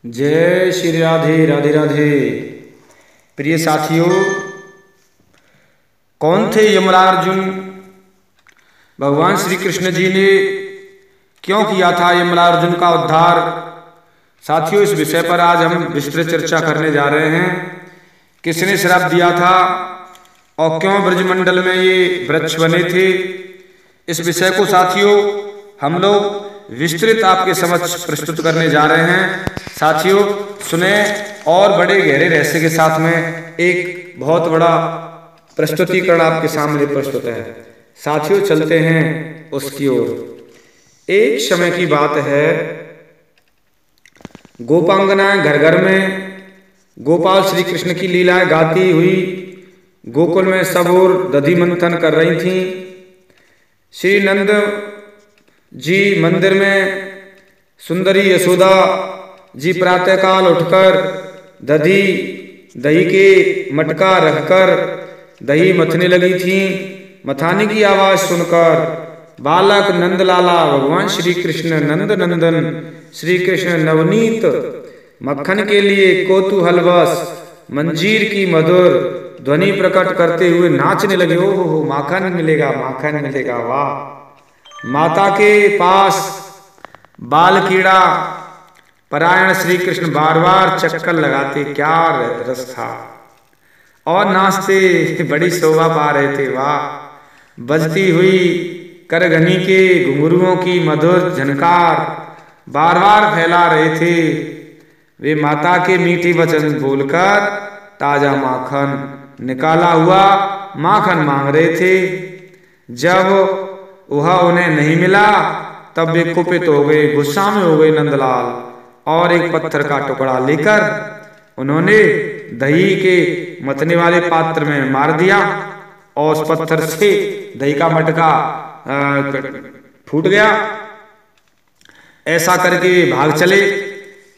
जय श्री राधे राधे राधे। प्रिय साथियों, कौन थे यमराज? भगवान श्री कृष्ण जी ने क्यों किया था यमराज का उद्धार? साथियों, इस विषय पर आज हम विस्तृत चर्चा करने जा रहे हैं। किसने श्राप दिया था और क्यों ब्रजमंडल में ये वृक्ष बने थे, इस विषय को साथियों हम लोग विस्तृत आपके समक्ष प्रस्तुत करने जा रहे हैं। साथियों सुने, और बड़े गहरे रहस्य के साथ में एक बहुत बड़ा प्रस्तुतिकरण आपके सामने प्रस्तुत है। साथियों चलते हैं उसकी ओर। एक समय की बात है, गोपांगनाएं घर घर में गोपाल श्री कृष्ण की लीलाएं गाती हुई गोकुल में सब ओर दधि मंथन कर रही थीं। श्री नंद जी मंदिर में सुंदरी यशोदा जी प्रातःकाल उठकर दही के मटका रखकर दही मथने लगी थीं। मथाने की आवाज सुनकर बालक नंदलाला भगवान श्री कृष्ण नंद नंदन श्री कृष्ण नवनीत मक्खन के लिए कौतूहलवश मंजीर की मधुर ध्वनि प्रकट करते हुए नाचने लगे। हो माखन मिलेगा, माखन मिलेगा। वाह! माता के पास बाल कीड़ा परायण श्री कृष्ण बार बार चक्कर लगाते, क्या रस था, और नाचते बड़ी शोभा पा रहे थे। वाह! बजती हुई करघनी के घुंघरुओं की मधुर झनकार बार बार फैला रहे थे। वे माता के मीठे वचन बोलकर ताजा माखन निकाला हुआ माखन मांग रहे थे। जब वह उन्हें नहीं मिला तब वे कुपित हो गए, गुस्सा में हो गए नंदलाल, और एक पत्थर का टुकड़ा लेकर उन्होंने दही के मथने वाले पात्र में मार दिया और उस पत्थर से दही का मटका फूट गया। ऐसा करके भाग चले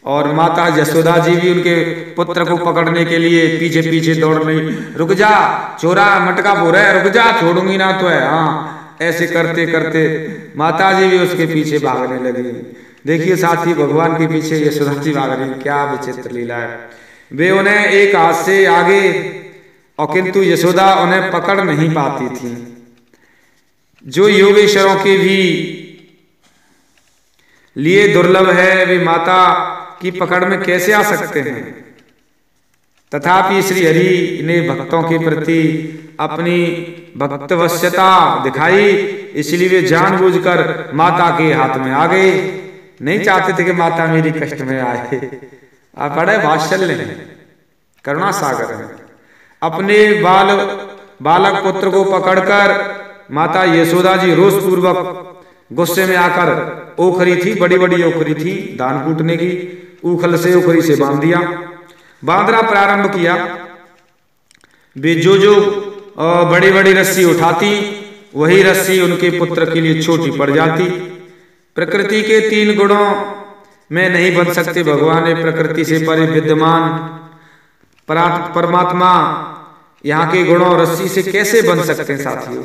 और माता यशोदा जी भी उनके पुत्र को पकड़ने के लिए पीछे पीछे दौड़ रही। रुक जा चोरा, मटका फूट रहा है, रुक जा, छोड़ूंगी ना तो है। हाँ, ऐसे करते करते माता जी भी उसके पीछे भागने लगी। देखिए साथी, भगवान के पीछे यशोदा जी भाग रही, क्या विचित्र लीला है। वे उन्हें एक हाथ से आगे, और किंतु यशोदा उन्हें पकड़ नहीं पाती थी। जो योगेश्वरों के भी लिए दुर्लभ है, वे माता की पकड़ में कैसे आ सकते हैं। तथापि श्री हरि ने भक्तों के प्रति अपनी भक्तवश्यता दिखाई, इसलिए वे जानबूझकर माता के हाथ में आ गए। नहीं चाहते थे कि माता मेरी कष्ट में आए। आप बड़े वात्सल्य हैं, करुणा सागर हैं। अपने बालक पुत्र को पकड़कर माता यशोदा जी रोष पूर्वक गुस्से में आकर ओखरी थी, बड़ी बड़ी ओखरी थी धान कूटने की, उखल से ओखरी से बांधना प्रारंभ किया। वे जो बड़ी बड़ी रस्सी उठाती, वही रस्सी उनके पुत्र के लिए छोटी पड़ जाती। प्रकृति के 3 गुणों में नहीं बन सकते भगवान ने प्रकृति से परे विद्यमान परमात्मा यहाँ के गुणों रस्सी से कैसे बन सकते हैं। साथियों,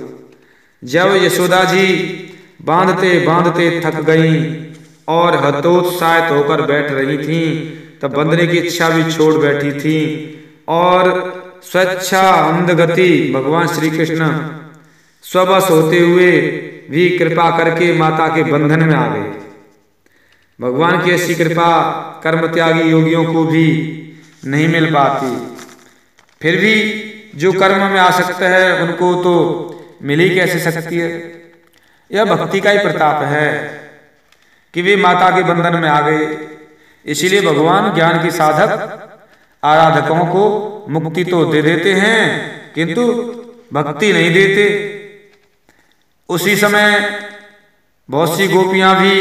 जब यशोदा जी बांधते बांधते थक गईं और हतोत्साहित होकर बैठ रही थीं, तब बंधने की इच्छा भी छोड़ बैठी थी, और स्वेच्छा अंधगति भगवान श्री कृष्ण स्वबस होते हुए भी कृपा करके माता के बंधन में आ गए। भगवान की ऐसी कृपा कर्म त्यागी योगियों को भी नहीं मिल पाती। फिर भी जो कर्म में आ सकता है उनको तो मिल ही कैसे सकती है। यह भक्ति का ही प्रताप है कि वे माता के बंधन में आ गए। इसीलिए भगवान ज्ञान के साधक आराधकों को मुक्ति तो दे देते हैं, किंतु भक्ति नहीं देते। उसी समय बहुत सी गोपियां भी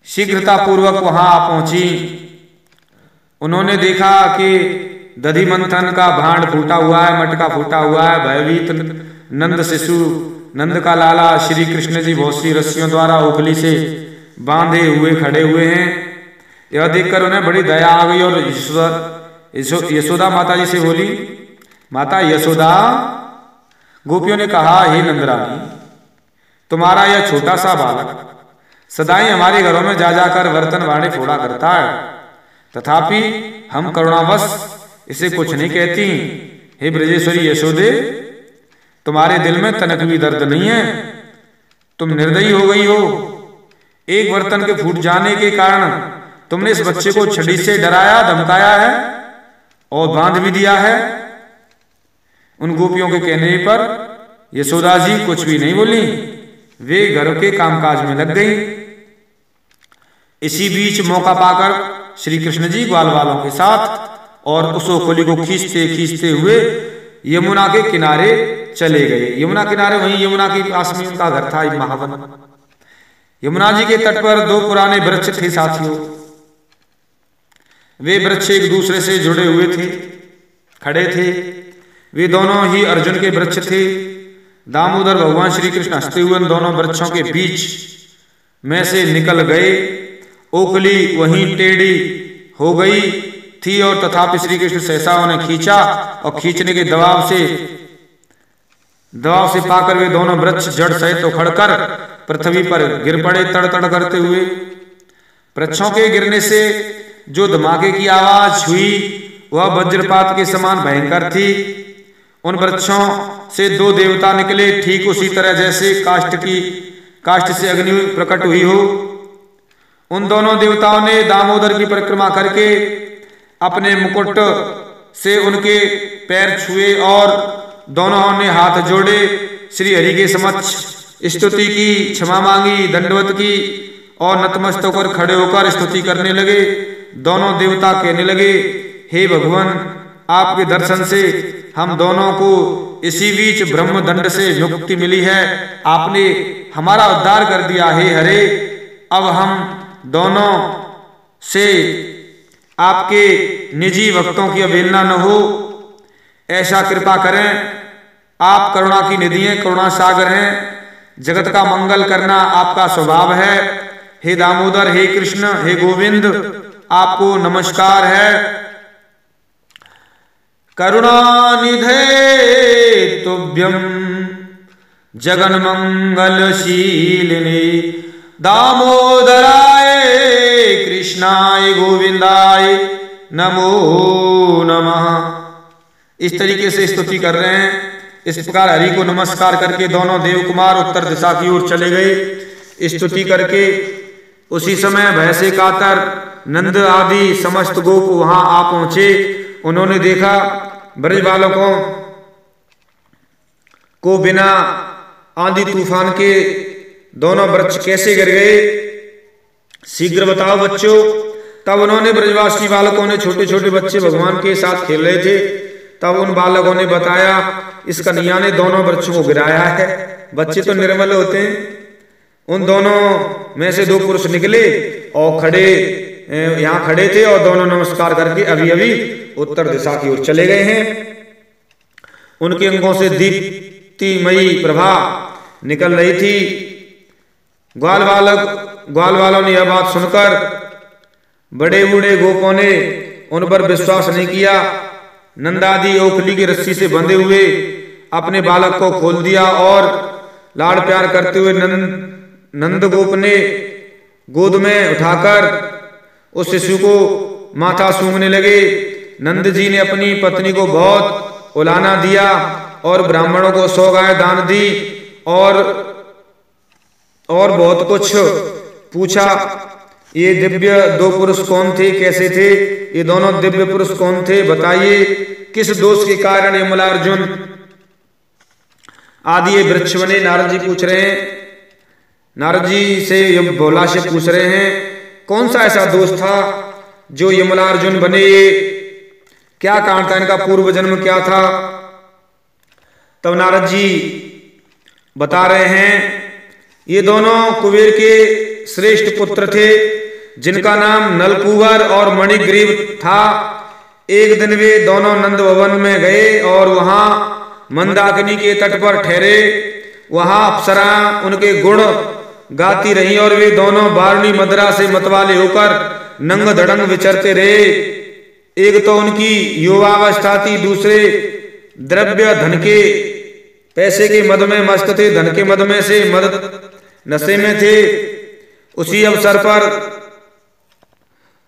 शीघ्रता पूर्वक वहां पहुंची। उन्होंने देखा कि दधि मंथन का भांड फूटा हुआ है, मटका फूटा हुआ है। भयभीत नंद शिशु, नंद का लाला श्री कृष्ण जी बहुत सी रस्सियों द्वारा ओखली से बांधे हुए खड़े हुए हैं। यह देखकर उन्हें बड़ी दया आ गई और यशोदा माता जी से बोली, माता यशोदा, गोपियों ने कहा, हे नंदरानी, तुम्हारा यह छोटा सा बालक सदाई हमारे घरों में जा जाकर बर्तन बाड़े फोड़ा करता है। तथापि हम करुणावश इसे कुछ नहीं कहती। हे ब्रजेश्वरी यशोदे, तुम्हारे दिल में तनक भी दर्द नहीं है, तुम निर्दयी हो गई हो। एक बर्तन के फूट जाने के कारण तुमने इस बच्चे को छड़ी से डराया, धमकाया है और बांध भी दिया है। उन गोपियों के कहने पर यशोदा जी कुछ भी नहीं बोली, वे घर के कामकाज में लग गई। इसी बीच मौका पाकर श्री कृष्ण जी ग्वाल वालों के साथ और उस ओखली को खींचते खींचते हुए यमुना के किनारे चले गए। यमुना किनारे, वहीं यमुना के पास में उनका घर था महावन। यमुना जी के तट पर दो पुराने वृक्ष थे साथियों। वे वृक्ष एक दूसरे से जुड़े हुए थे, खड़े थे। वे दोनों ही अर्जुन के वृक्ष थे। दामोदर भगवान श्री कृष्ण हंसते हुए उन दोनों वृक्षों के बीच में से निकल गए। ओखली वहीं टेढ़ी हो गई थी और तथापि श्री कृष्ण सहसा उन्हें खींचा और खींचने के दबाव से पाकर वे दोनों वृक्ष जड़ सहित उखड़कर पृथ्वी पर गिर पड़े, तड़तड़ करते हुए। वृक्षों के गिरने से जो धमाके की आवाज हुई वह वज्रपात के समान भयंकर थी। उन वृक्षों से दो देवता निकले, ठीक उसी तरह जैसे काष्ठ से अग्नि प्रकट हुई हो। उन दोनों देवताओं ने दामोदर की परिक्रमा करके अपने मुकुट से उनके पैर छुए और दोनों ने हाथ जोड़े श्री हरि के समक्ष स्तुति की, क्षमा मांगी, दंडवत की और नतमस्तक होकर खड़े होकर स्तुति करने लगे। दोनों देवता कहने लगे, हे भगवान, आपके दर्शन से हम दोनों को इसी बीच ब्रह्म दंड से मुक्ति मिली है। आपने हमारा उद्धार कर दिया। हे हरे, अब हम दोनों से आपके निजी भक्तों की अवहेलना न हो, ऐसा कृपा करें। आप करुणा की निधि हैं, करुणा सागर हैं, जगत का मंगल करना आपका स्वभाव है। हे दामोदर, हे कृष्ण, हे गोविंद, आपको नमस्कार है। करुणानिधे तुभ्यं जगन मंगलशीलिने दामोदराय कृष्णाय गोविंदाय नमो नमः। इस तरीके से स्तुति कर रहे हैं। इस प्रकार हरि को नमस्कार करके दोनों देव कुमार उत्तर दिशा की ओर चले गए स्तुति करके। उसी समय भय से कातर नंद आदि समस्त गोप वहां आ पहुंचे। उन्होंने देखा ब्रज बालकों को बिना आंधी तूफान के दोनों वृक्ष कैसे गिर गए, शीघ्र बताओ बच्चों। तब उन्होंने ब्रजवासी बालकों ने, छोटे छोटे बच्चे भगवान के साथ खेल रहे थे, तब उन बालकों ने बताया, इस कन्हैया ने दोनों वृक्षों को गिराया है। बच्चे तो निर्मल होते हैं। उन दोनों में से दो पुरुष निकले और यहाँ खड़े थे और दोनों नमस्कार करके अभी अभी उत्तर दिशा की ओर चले गए हैं। उनके अंगों से दीप्तिमयी प्रभा निकल रही थी। ग्वाल वालों ने यह बात सुनकर बड़े बूढ़े गोपों ने उन पर विश्वास नहीं किया। नंदादि ओखली की रस्सी से बंधे हुए अपने बालक को खोल दिया और लाड़ प्यार करते हुए नंद गोप ने गोद में उठाकर उस शिशु को माथा सूंघने लगे। नंद जी ने अपनी पत्नी को बहुत उलाना दिया और ब्राह्मणों को 100 गाय दान दी और बहुत कुछ पूछा। ये दिव्य दो पुरुष कौन थे, कैसे थे? ये दोनों दिव्य पुरुष कौन थे, बताइए। किस दोष के कारण यमलार्जुन आदि ये वृक्ष बने? नारद जी पूछ रहे हैं। नारद जी से भोला से पूछ रहे हैं, कौन सा ऐसा दोष था जो यमलार्जुन बने? क्या कारण था इनका? पूर्व जन्म क्या था? तब नारद जी बता रहे हैं, ये दोनों कुबेर के श्रेष्ठ पुत्र थे, जिनका नाम नलकूबर और मणिग्रीव था। एक दिन वे दोनों नंद भवन में गए और वहां मंदाकिनी के तट पर ठहरे। वहां अप्सरा उनके गुण गाती रही और वे दोनों बारुणी मदरा से मतवाले होकर नंग धड़ंग विचरते रहे। एक तो उनकी युवावस्था थी, दूसरे द्रव्य धन के पैसे के मद में मस्त थे, धन के मद में से मद नशे में थे। उसी अवसर पर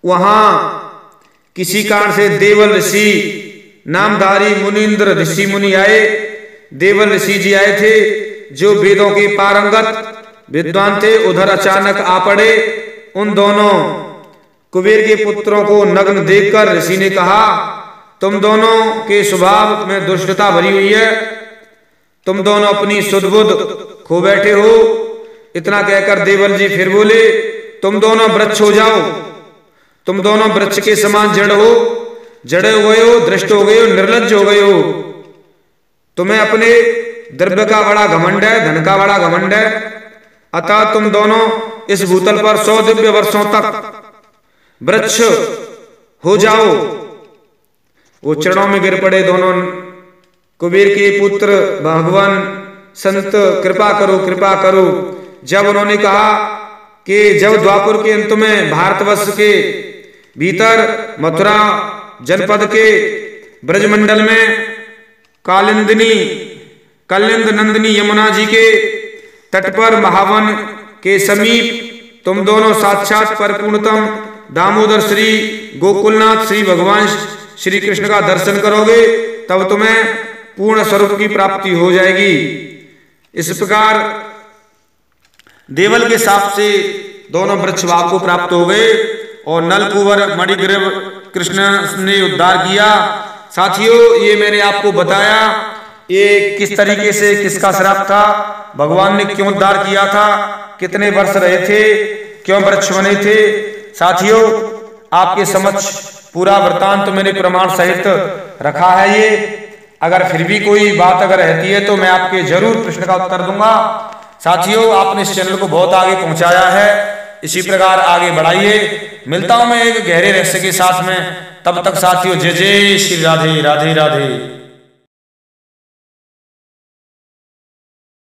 वहां किसी कारण से देवल ऋषि नामधारी मुनीन्द्र ऋषि मुनि आए। देवल ऋषि जी आए थे जो वेदों के पारंगत विद्वान थे। उधर अचानक आ पड़े। उन दोनों कुबेर के पुत्रों को नग्न देखकर ऋषि ने कहा, तुम दोनों के स्वभाव में दुष्टता भरी हुई है, तुम दोनों अपनी सुध-बुध खो बैठे हो। इतना कहकर देवल जी फिर बोले, तुम दोनों वृक्ष हो जाओ, तुम दोनों वृक्ष के समान जड़ हो, जड़े हो गए हो, दृष्ट हो गए हो, निर्लज्ज हो गए हो। तुम्हें अपने द्रव्य का बड़ा घमंड है, धन का बड़ा घमंड है, अतः तुम दोनों इस भूतल पर 100 दिव्य वर्षों तक वृक्ष हो जाओ। वो चरणों में गिर पड़े दोनों। कुबेर के पुत्र, भगवान संत कृपा करो, कृपा करो। जब उन्होंने कहा कि जब द्वापर के अंत में भारतवर्ष के भीतर मथुरा जनपद के ब्रजमंडल में कालिंद नंदिनी यमुना जी के तट पर महावन के समीप तुम दोनों साक्षात परिपूर्णतम दामोदर श्री गोकुलनाथ श्री भगवान श्री कृष्ण का दर्शन करोगे, तब तुम्हें पूर्ण स्वरूप की प्राप्ति हो जाएगी। इस प्रकार देवल के शाप से दोनों वृक्ष भाव को प्राप्त हो गए और नलकुवर मणिग्रीव कृष्ण ने उद्धार किया। साथियों, ये मैंने आपको बताया ये किस तरीके से किसका श्राप था, भगवान ने क्यों उद्धार किया था, कितने वर्ष रहे थे, क्यों वृक्ष बने थे। साथियों, आपके समक्ष पूरा वृत्तांत तो मैंने प्रमाण सहित रखा है। ये अगर फिर भी कोई बात अगर रहती है तो मैं आपके जरूर प्रश्न का उत्तर दूंगा। साथियों, आपने इस चैनल को बहुत आगे पहुंचाया है, इसी प्रकार आगे बढ़ाइए। मिलता हूं मैं एक गहरे रहस्य के साथ में, तब तक साथियों जय जय श्री राधे राधे राधे।